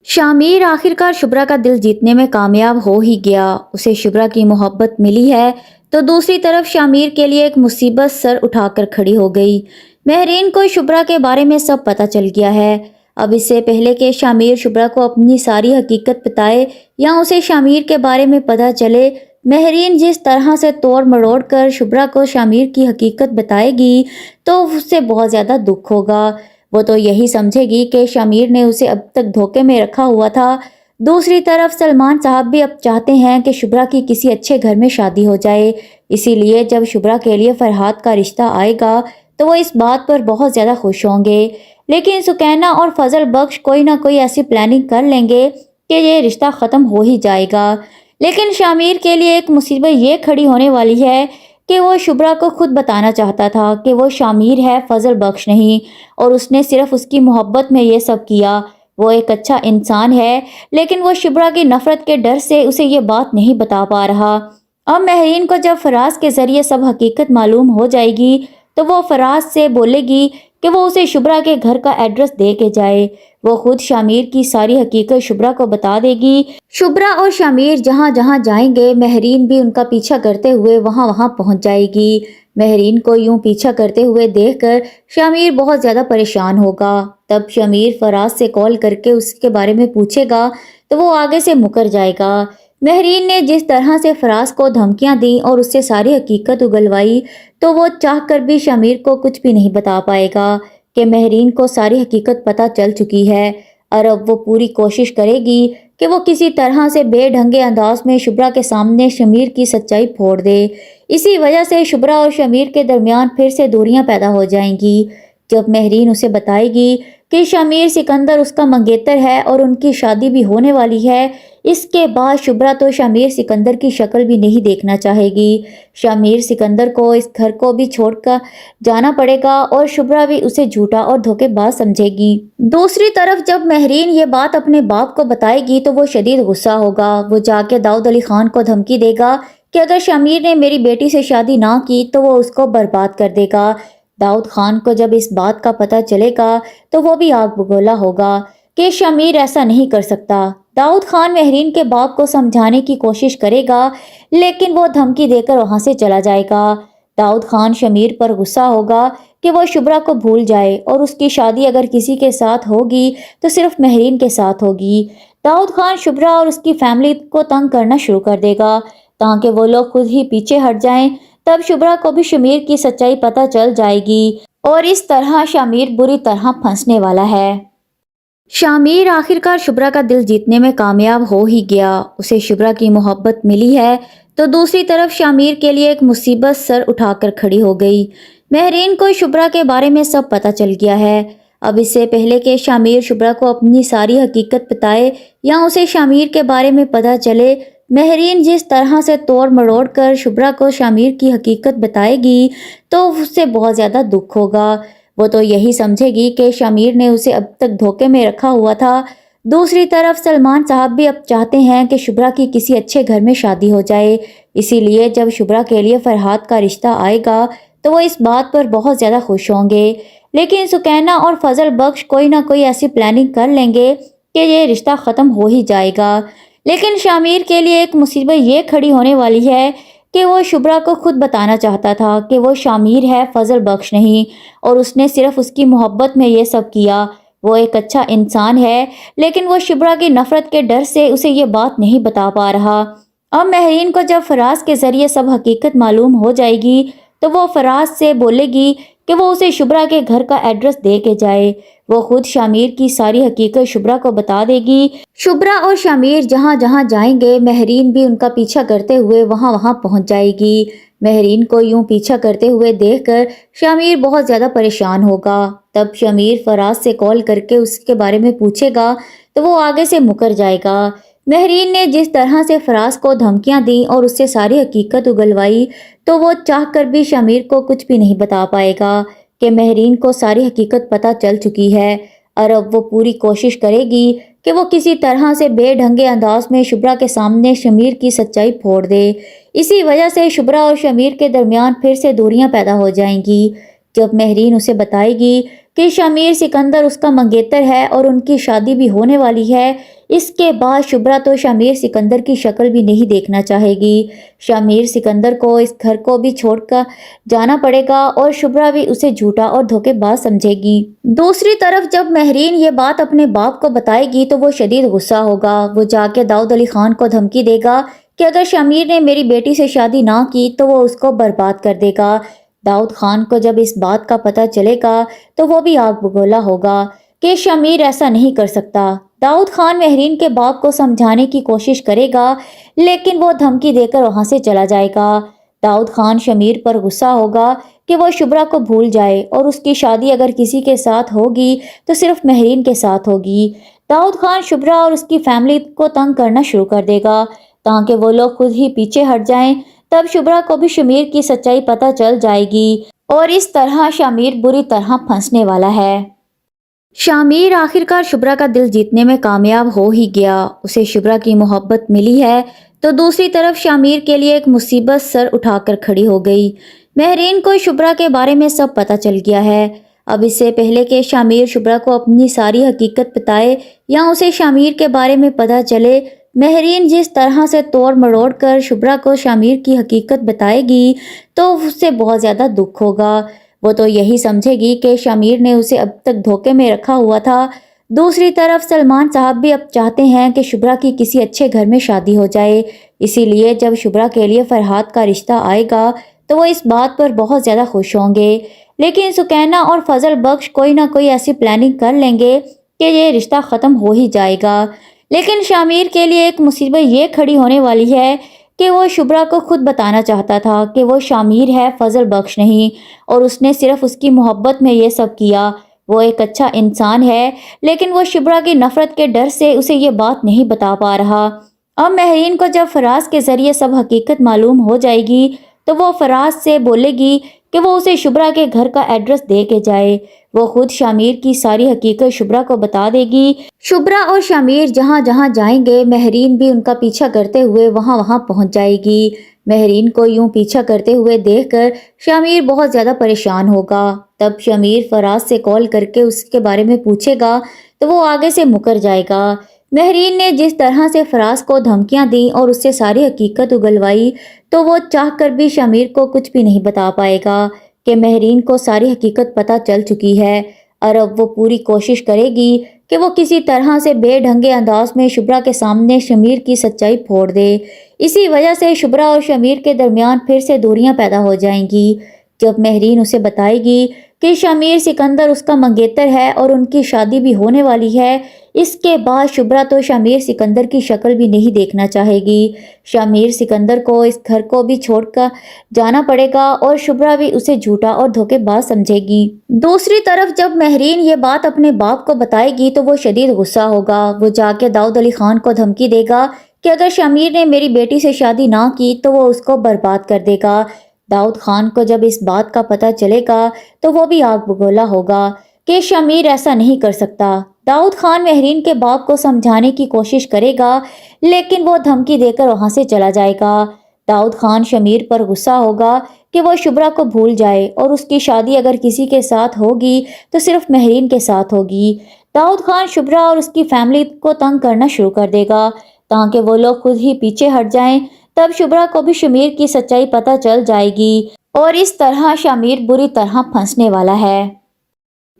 शामिर आखिरकार शुभ्रा का दिल जीतने में कामयाब हो ही गया। उसे शुभ्रा की मोहब्बत मिली है तो दूसरी तरफ शामिर के लिए एक मुसीबत सर उठाकर खड़ी हो गई। महरीन को शुभ्रा के बारे में सब पता चल गया है। अब इससे पहले कि शामिर शुभ्रा को अपनी सारी हकीकत बताए या उसे शामिर के बारे में पता चले, महरीन जिस तरह से तोड़ मरोड़ कर शुभ्रा को शामिर की हकीकत बताएगी तो उससे बहुत ज़्यादा दुख होगा। वो तो यही समझेगी कि शामिर ने उसे अब तक धोखे में रखा हुआ था। दूसरी तरफ सलमान साहब भी अब चाहते हैं कि शुभ्रा की किसी अच्छे घर में शादी हो जाए। इसीलिए जब शुभ्रा के लिए फरहाद का रिश्ता आएगा तो वो इस बात पर बहुत ज़्यादा खुश होंगे। लेकिन सुकैना और फजल बख्श कोई ना कोई ऐसी प्लानिंग कर लेंगे कि ये रिश्ता ख़त्म हो ही जाएगा। लेकिन शामिर के लिए एक मुसीबत ये खड़ी होने वाली है कि वो शुभ्रा को खुद बताना चाहता था कि वो शामिर है, फजल बख्श नहीं, और उसने सिर्फ उसकी मोहब्बत में ये सब किया। वो एक अच्छा इंसान है, लेकिन वो शुभ्रा की नफ़रत के डर से उसे ये बात नहीं बता पा रहा। अब महरीन को जब फराज के ज़रिए सब हकीकत मालूम हो जाएगी तो वो फराज से बोलेगी कि वो उसे शुभ्रा के घर का एड्रेस दे के जाए। वो खुद शामिर की सारी हकीकत शुभ्रा को बता देगी। शुभ्रा और शामिर जहाँ जहाँ जाएंगे महरीन भी उनका पीछा करते हुए वहाँ वहाँ पहुँच जाएगी। महरीन को यूं पीछा करते हुए देखकर शामिर बहुत ज़्यादा परेशान होगा। तब शामिर फराज से कॉल करके उसके बारे में पूछेगा तो वो आगे से मुकर जाएगा। महरीन ने जिस तरह से फराज को धमकियां दी और उससे सारी हकीकत उगलवाई तो वो चाहकर भी शामिर को कुछ भी नहीं बता पाएगा कि महरीन को सारी हकीकत पता चल चुकी है। और अब वो पूरी कोशिश करेगी कि वो किसी तरह से बेढंगे अंदाज में शुभ्रा के सामने शामिर की सच्चाई फोड़ दे। इसी वजह से शुभ्रा और शामिर के दरमियान फिर से दूरियां पैदा हो जाएंगी। जब महरीन उसे बताएगी कि शामिर सिकंदर उसका मंगेतर है और उनकी शादी भी होने वाली है, इसके बाद शुभ्रा तो शामिर सिकंदर की शक्ल भी नहीं देखना चाहेगी। शामिर सिकंदर को इस घर को भी छोड़कर जाना पड़ेगा और शुभ्रा भी उसे झूठा और धोखेबाज समझेगी। दूसरी तरफ जब महरीन ये बात अपने बाप को बताएगी तो वो शदीद गुस्सा होगा। वो जाके दाऊद अली खान को धमकी देगा कि अगर शामिर ने मेरी बेटी से शादी ना की तो वो उसको बर्बाद कर देगा। दाऊद खान को जब इस बात का पता चलेगा तो वो भी आग बगोला होगा कि शामिर ऐसा नहीं कर सकता। दाऊद खान महरीन के बाप को समझाने की कोशिश करेगा लेकिन वो धमकी देकर वहां से चला जाएगा। दाऊद खान शमीर पर गुस्सा होगा कि वो शुभ्रा को भूल जाए और उसकी शादी अगर किसी के साथ होगी तो सिर्फ महरीन के साथ होगी। दाऊद खान शुभ्रा और उसकी फैमिली को तंग करना शुरू कर देगा ताकि वो लोग खुद ही पीछे हट जाएं। तब शुभ्रा को भी शमीर की सच्चाई पता चल जाएगी और इस तरह शमीर बुरी तरह फंसने वाला है। शामिर आखिरकार शुभ्रा का दिल जीतने में कामयाब हो ही गया। उसे शुभ्रा की मोहब्बत मिली है तो दूसरी तरफ शामिर के लिए एक मुसीबत सर उठाकर खड़ी हो गई। महरीन को शुभ्रा के बारे में सब पता चल गया है। अब इससे पहले कि शामिर शुभ्रा को अपनी सारी हकीकत बताए या उसे शामिर के बारे में पता चले, महरीन जिस तरह से तोड़ मरोड़ कर शुभ्रा को शामिर की हकीकत बताएगी तो उससे बहुत ज़्यादा दुख होगा। वो तो यही समझेगी कि शामिर ने उसे अब तक धोखे में रखा हुआ था। दूसरी तरफ सलमान साहब भी अब चाहते हैं कि शुभ्रा की किसी अच्छे घर में शादी हो जाए। इसीलिए जब शुभ्रा के लिए फरहाद का रिश्ता आएगा तो वो इस बात पर बहुत ज़्यादा खुश होंगे। लेकिन सुकैना और फजल बख्श कोई ना कोई ऐसी प्लानिंग कर लेंगे कि ये रिश्ता ख़त्म हो ही जाएगा। लेकिन शामिर के लिए एक मुसीबत ये खड़ी होने वाली है कि वो शुभ्रा को खुद बताना चाहता था कि वो शामिर है, फजल बख्श नहीं, और उसने सिर्फ उसकी मोहब्बत में ये सब किया। वो एक अच्छा इंसान है लेकिन वो शुभ्रा की नफ़रत के डर से उसे ये बात नहीं बता पा रहा। अब महरीन को जब फराज के ज़रिए सब हकीकत मालूम हो जाएगी तो वो फराज से बोलेगी कि वो उसे शुभ्रा के घर का एड्रेस दे के जाए। वो खुद शामिर की सारी हकीकत शुभ्रा को बता देगी। शुभ्रा और शामिर जहाँ जहाँ जाएंगे महरीन भी उनका पीछा करते हुए वहाँ वहाँ पहुँच जाएगी। महरीन को यूं पीछा करते हुए देखकर शामिर बहुत ज़्यादा परेशान होगा। तब शामिर फराज से कॉल करके उसके बारे में पूछेगा तो वो आगे से मुकर जाएगा। महरीन ने जिस तरह से फराज को धमकियां दी और उससे सारी हकीकत उगलवाई तो वो चाहकर भी शामिर को कुछ भी नहीं बता पाएगा कि महरीन को सारी हकीकत पता चल चुकी है। और अब वो पूरी कोशिश करेगी कि वो किसी तरह से बेढंगे अंदाज में शुभ्रा के सामने शमीर की सच्चाई फोड़ दे। इसी वजह से शुभ्रा और शमीर के दरमियान फिर से दूरियां पैदा हो जाएंगी। जब महरीन उसे बताएगी कि शमीर सिकंदर उसका मंगेतर है और उनकी शादी भी होने वाली है, इसके बाद शुभ्रा तो शमीर सिकंदर की शक्ल भी नहीं देखना चाहेगी। शमीर सिकंदर को इस घर को भी छोड़कर जाना पड़ेगा और शुभ्रा भी उसे झूठा और धोखेबाज समझेगी। दूसरी तरफ जब महरीन ये बात अपने बाप को बताएगी तो वो शदीद गुस्सा होगा। वो जाके दाऊद अली खान को धमकी देगा कि अगर शमीर ने मेरी बेटी से शादी ना की तो वो उसको बर्बाद कर देगा। दाऊद खान को जब इस बात का पता चलेगा तो वो भी आग बगोला होगा कि शमीर ऐसा नहीं कर सकता। दाऊद खान महरीन के बाप को समझाने की कोशिश करेगा लेकिन वो धमकी देकर वहां से चला जाएगा। दाऊद खान शमीर पर गुस्सा होगा कि वो शुभ्रा को भूल जाए और उसकी शादी अगर किसी के साथ होगी तो सिर्फ महरीन के साथ होगी। दाऊद खान शुभ्रा और उसकी फैमिली को तंग करना शुरू कर देगा ताकि वो लोग खुद ही पीछे हट जाएं। तब शुभ्रा को भी शमीर की सच्चाई पता चल जाएगी और इस तरह शमीर बुरी तरह फंसने वाला है। शामिर आखिरकार शुभ्रा का दिल जीतने में कामयाब हो ही गया। उसे शुभ्रा की मोहब्बत मिली है तो दूसरी तरफ शामिर के लिए एक मुसीबत सर उठाकर खड़ी हो गई। महरीन को शुभ्रा के बारे में सब पता चल गया है। अब इससे पहले कि शामिर शुभ्रा को अपनी सारी हकीकत बताए या उसे शामिर के बारे में पता चले, महरीन जिस तरह से तोड़ मरोड़ कर शुभ्रा को शामिर की हकीकत बताएगी तो उससे बहुत ज़्यादा दुख होगा। वो तो यही समझेगी कि शामिर ने उसे अब तक धोखे में रखा हुआ था। दूसरी तरफ सलमान साहब भी अब चाहते हैं कि शुभ्रा की किसी अच्छे घर में शादी हो जाए। इसीलिए जब शुभ्रा के लिए फरहाद का रिश्ता आएगा तो वो इस बात पर बहुत ज़्यादा खुश होंगे। लेकिन सुकैना और फजल बख्श कोई ना कोई ऐसी प्लानिंग कर लेंगे कि ये रिश्ता ख़त्म हो ही जाएगा। लेकिन शामिर के लिए एक मुसीबत ये खड़ी होने वाली है कि वो शुभ्रा को खुद बताना चाहता था कि वो शामिर है, फजल बख्श नहीं, और उसने सिर्फ उसकी मोहब्बत में ये सब किया। वो एक अच्छा इंसान है लेकिन वो शुभ्रा की नफ़रत के डर से उसे ये बात नहीं बता पा रहा। अब महरीन को जब फराज के ज़रिए सब हकीकत मालूम हो जाएगी तो वो फराज से बोलेगी कि वो उसे शुभ्रा के घर का एड्रेस दे के जाए। वो खुद शामिर की सारी हकीकत शुभ्रा को बता देगी। शुभ्रा और शामिर जहाँ जहाँ जाएंगे महरीन भी उनका पीछा करते हुए वहाँ वहाँ पहुँच जाएगी। महरीन को यूं पीछा करते हुए देखकर शामिर बहुत ज़्यादा परेशान होगा। तब शामिर फराज से कॉल करके उसके बारे में पूछेगा तो वो आगे से मुकर जाएगा। महरीन ने जिस तरह से फराज को धमकियां दी और उससे सारी हकीकत उगलवाई तो वो चाहकर भी शामिर को कुछ भी नहीं बता पाएगा कि महरीन को सारी हकीकत पता चल चुकी है और अब वो पूरी कोशिश करेगी कि वो किसी तरह से बेढंगे अंदाज में शुभ्रा के सामने शमीर की सच्चाई फोड़ दे। इसी वजह से शुभ्रा और शमीर के दरमियान फिर से दूरियां पैदा हो जाएंगी। जब महरीन उसे बताएगी कि शमीर सिकंदर उसका मंगेतर है और उनकी शादी भी होने वाली है, इसके बाद शुभ्रा तो शमीर सिकंदर की शक्ल भी नहीं देखना चाहेगी। शमीर सिकंदर को इस घर को भी छोड़कर जाना पड़ेगा और शुभ्रा भी उसे झूठा और धोखेबाज समझेगी। दूसरी तरफ जब महरीन ये बात अपने बाप को बताएगी तो वो शदीद गुस्सा होगा। वो जाके दाऊद अली खान को धमकी देगा कि अगर शमीर ने मेरी बेटी से शादी ना की तो वो उसको बर्बाद कर देगा। दाऊद खान को जब इस बात का पता चलेगा तो वो भी आग बगोला होगा कि शमीर ऐसा नहीं कर सकता। दाऊद खान महरीन के बाप को समझाने की कोशिश करेगा लेकिन वो धमकी देकर वहां से चला जाएगा। दाऊद खान शमीर पर गुस्सा होगा कि वो शुभ्रा को भूल जाए और उसकी शादी अगर किसी के साथ होगी तो सिर्फ महरीन के साथ होगी। दाऊद खान शुभ्रा और उसकी फैमिली को तंग करना शुरू कर देगा ताकि वो लोग खुद ही पीछे हट जाएं। तब शुभ्रा को भी शमीर की सच्चाई पता चल जाएगी और इस तरह शमीर बुरी तरह फंसने वाला है।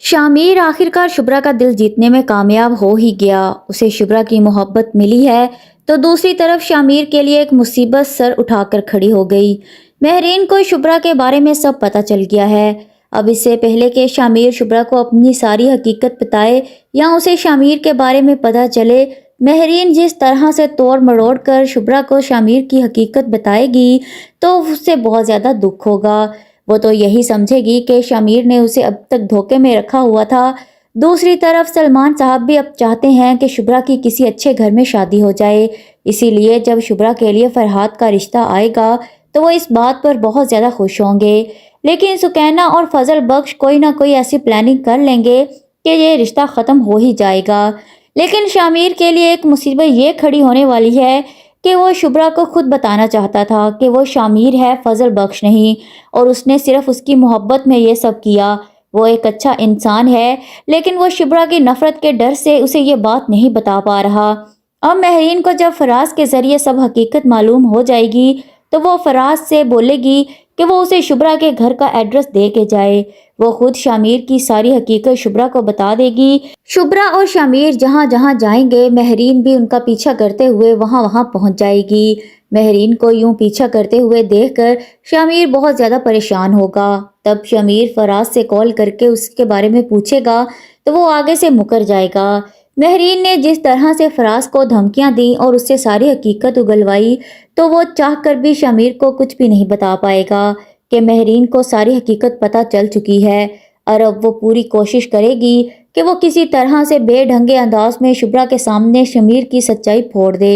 शामिर आखिरकार शुभ्रा का दिल जीतने में कामयाब हो ही गया। उसे शुभ्रा की मोहब्बत मिली है तो दूसरी तरफ शामिर के लिए एक मुसीबत सर उठाकर खड़ी हो गई। महरीन को शुभ्रा के बारे में सब पता चल गया है। अब इससे पहले कि शामिर शुभ्रा को अपनी सारी हकीकत बताए या उसे शामिर के बारे में पता चले, महरीन जिस तरह से तोड़ मरोड़ कर शुभ्रा को शामिर की हकीकत बताएगी तो उससे बहुत ज़्यादा दुख होगा। वो तो यही समझेगी कि शामिर ने उसे अब तक धोखे में रखा हुआ था। दूसरी तरफ सलमान साहब भी अब चाहते हैं कि शुभ्रा की किसी अच्छे घर में शादी हो जाए। इसीलिए जब शुभ्रा के लिए फरहाद का रिश्ता आएगा तो वो इस बात पर बहुत ज़्यादा खुश होंगे। लेकिन सुकैना और फजल बख्श कोई ना कोई ऐसी प्लानिंग कर लेंगे कि ये रिश्ता ख़त्म हो ही जाएगा। लेकिन शामिर के लिए एक मुसीबत ये खड़ी होने वाली है कि वो शुभ्रा को खुद बताना चाहता था कि वो शामिर है, फजल बख्श नहीं, और उसने सिर्फ उसकी मोहब्बत में ये सब किया। वो एक अच्छा इंसान है लेकिन वो शुभ्रा की नफरत के डर से उसे ये बात नहीं बता पा रहा। अब महरीन को जब फराज के ज़रिए सब हकीकत मालूम हो जाएगी तो वो फराज से बोलेगी कि वो उसे शुभ्रा के घर का एड्रेस दे के जाए। वो खुद शामिर की सारी हकीकत शुभ्रा को बता देगी। शुभ्रा और शामिर जहाँ जहाँ जाएंगे महरीन भी उनका पीछा करते हुए वहाँ वहाँ पहुँच जाएगी। महरीन को यूं पीछा करते हुए देखकर शामिर बहुत ज़्यादा परेशान होगा। तब शामिर फराज से कॉल करके उसके बारे में पूछेगा तो वो आगे से मुकर जाएगा। महरीन ने जिस तरह से फराज को धमकियां दी और उससे सारी हकीकत उगलवाई तो वो चाहकर भी शामिर को कुछ भी नहीं बता पाएगा कि महरीन को सारी हकीकत पता चल चुकी है और अब वो पूरी कोशिश करेगी कि वो किसी तरह से बेढंगे अंदाज में शुभ्रा के सामने शमीर की सच्चाई फोड़ दे।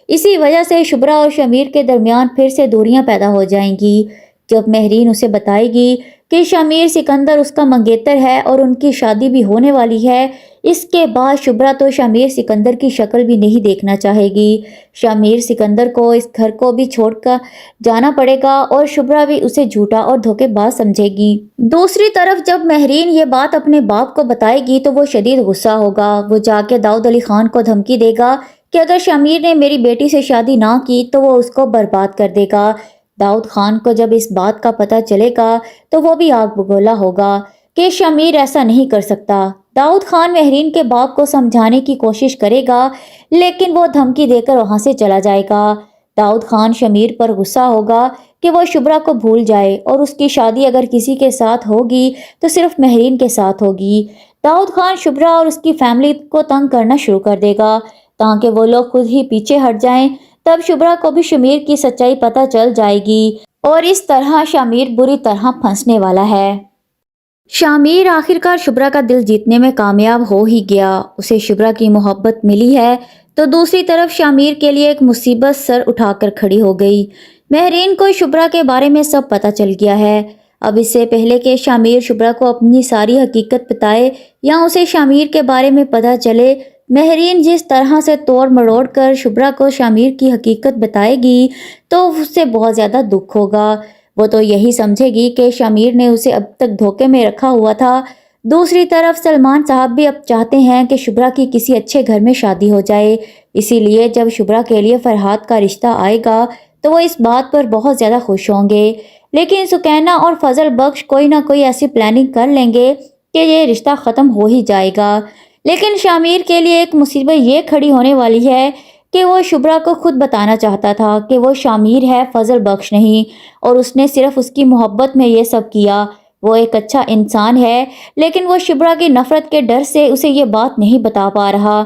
इसी वजह से शुभ्रा और शमीर के दरमियान फिर से दूरियां पैदा हो जाएंगी। जब महरीन उसे बताएगी कि शमीर सिकंदर उसका मंगेतर है और उनकी शादी भी होने वाली है, इसके बाद शुभ्रा तो शमीर सिकंदर की शक्ल भी नहीं देखना चाहेगी। शमीर सिकंदर को इस घर को भी छोड़कर जाना पड़ेगा और शुभ्रा भी उसे झूठा और धोखेबाज समझेगी। दूसरी तरफ जब महरीन ये बात अपने बाप को बताएगी तो वो शदीद गुस्सा होगा। वो जाके दाऊद अली खान को धमकी देगा कि अगर शमीर ने मेरी बेटी से शादी ना की तो वो उसको बर्बाद कर देगा। दाऊद खान को जब इस बात का पता चलेगा तो वो भी आग बगोला होगा कि शमीर ऐसा नहीं कर सकता। दाऊद खान महरीन के बाप को समझाने की कोशिश करेगा लेकिन वो धमकी देकर वहां से चला जाएगा। दाऊद खान शमीर पर गुस्सा होगा कि वो शुभ्रा को भूल जाए और उसकी शादी अगर किसी के साथ होगी तो सिर्फ महरीन के साथ होगी। दाऊद खान शुभ्रा और उसकी फैमिली को तंग करना शुरू कर देगा ताकि वो लोग खुद ही पीछे हट जाएं। तब शुभ्रा को भी शमीर की सच्चाई पता चल जाएगी और इस तरह शमीर बुरी तरह फंसने वाला है। शामिर आखिरकार शुभ्रा का दिल जीतने में कामयाब हो ही गया। उसे शुभ्रा की मोहब्बत मिली है तो दूसरी तरफ शामिर के लिए एक मुसीबत सर उठाकर खड़ी हो गई। महरीन को शुभ्रा के बारे में सब पता चल गया है। अब इससे पहले कि शामिर शुभ्रा को अपनी सारी हकीकत बताए या उसे शामिर के बारे में पता चले, महरीन जिस तरह से तोड़ मरोड़ कर शुभ्रा को शामिर की हकीकत बताएगी तो उससे बहुत ज़्यादा दुख होगा। वो तो यही समझेगी कि शामिर ने उसे अब तक धोखे में रखा हुआ था। दूसरी तरफ सलमान साहब भी अब चाहते हैं कि शुभ्रा की किसी अच्छे घर में शादी हो जाए, इसीलिए जब शुभ्रा के लिए फरहाद का रिश्ता आएगा तो वो इस बात पर बहुत ज़्यादा खुश होंगे। लेकिन सुकैना और फजल बख्श कोई ना कोई ऐसी प्लानिंग कर लेंगे कि ये रिश्ता ख़त्म हो ही जाएगा। लेकिन शामिर के लिए एक मुसीबत ये खड़ी होने वाली है कि वो शुभ्रा को खुद बताना चाहता था कि वो शामिर है, फजल बख्श नहीं, और उसने सिर्फ उसकी मोहब्बत में ये सब किया। वो एक अच्छा इंसान है, लेकिन वो शुभ्रा की नफ़रत के डर से उसे ये बात नहीं बता पा रहा।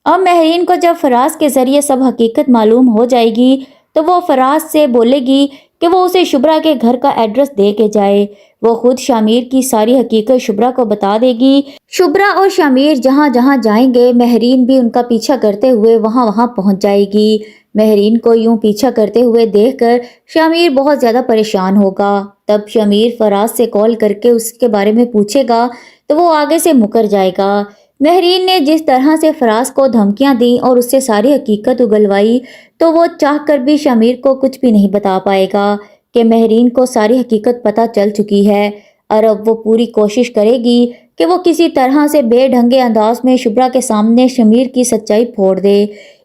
अब महरीन को जब फराज के ज़रिए सब हकीकत मालूम हो जाएगी तो वो फराज से बोलेगी कि वो उसे शुभ्रा के घर का एड्रेस दे के जाए। वो खुद शामिर की सारी हकीकत शुभ्रा को बता देगी। शुभ्रा और शामिर जहाँ जहाँ जाएंगे महरीन भी उनका पीछा करते हुए वहाँ वहाँ पहुँच जाएगी। महरीन को यूं पीछा करते हुए देखकर शामिर बहुत ज़्यादा परेशान होगा। तब शामिर फराज से कॉल करके उसके बारे में पूछेगा तो वो आगे से मुकर जाएगा। महरीन ने जिस तरह से फराज को धमकियां दी और उससे सारी हकीकत उगलवाई तो वो चाहकर भी शामिर को कुछ भी नहीं बता पाएगा कि महरीन को सारी हकीकत पता चल चुकी है। और अब वो पूरी कोशिश करेगी कि वो किसी तरह से बेढंगे अंदाज में शुभ्रा के सामने शामिर की सच्चाई फोड़ दे।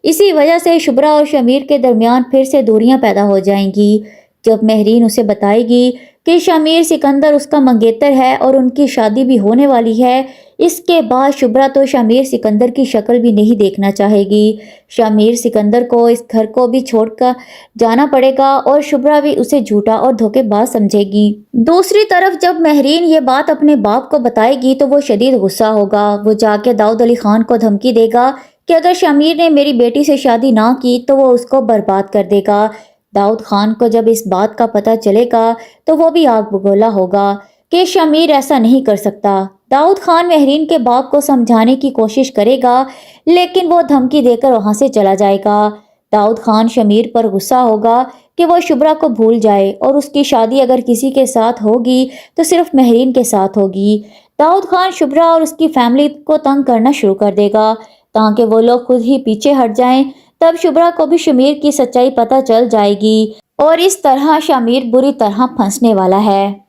इसी वजह से शुभ्रा और शामिर के दरमियान फिर से दूरियां पैदा हो जाएंगी। जब महरीन उसे बताएगी कि शामिर सिकंदर उसका मंगेतर है और उनकी शादी भी होने वाली है, इसके बाद शुभ्रा तो शामिर सिकंदर की शक्ल भी नहीं देखना चाहेगी। शामिर सिकंदर को इस घर को भी छोड़कर जाना पड़ेगा और शुभ्रा भी उसे झूठा और धोखेबाज समझेगी। दूसरी तरफ जब महरीन ये बात अपने बाप को बताएगी तो वो शदीद गुस्सा होगा। वो जाके दाऊद अली खान को धमकी देगा कि अगर शामिर ने मेरी बेटी से शादी ना की तो वो उसको बर्बाद कर देगा। दाऊद खान को जब इस बात का पता चलेगा तो वो भी आग बगोला होगा कि शामिर ऐसा नहीं कर सकता। दाऊद खान महरीन के बाप को समझाने की कोशिश करेगा, लेकिन वो धमकी देकर वहां से चला जाएगा। दाऊद खान शामिर पर गुस्सा होगा कि वो शुभ्रा को भूल जाए और उसकी शादी अगर किसी के साथ होगी तो सिर्फ महरीन के साथ होगी। दाऊद खान शुभ्रा और उसकी फैमिली को तंग करना शुरू कर देगा ताकि वो लोग खुद ही पीछे हट जाएं। तब शुभ्रा को भी शामिर की सच्चाई पता चल जाएगी और इस तरह शामिर बुरी तरह फंसने वाला है।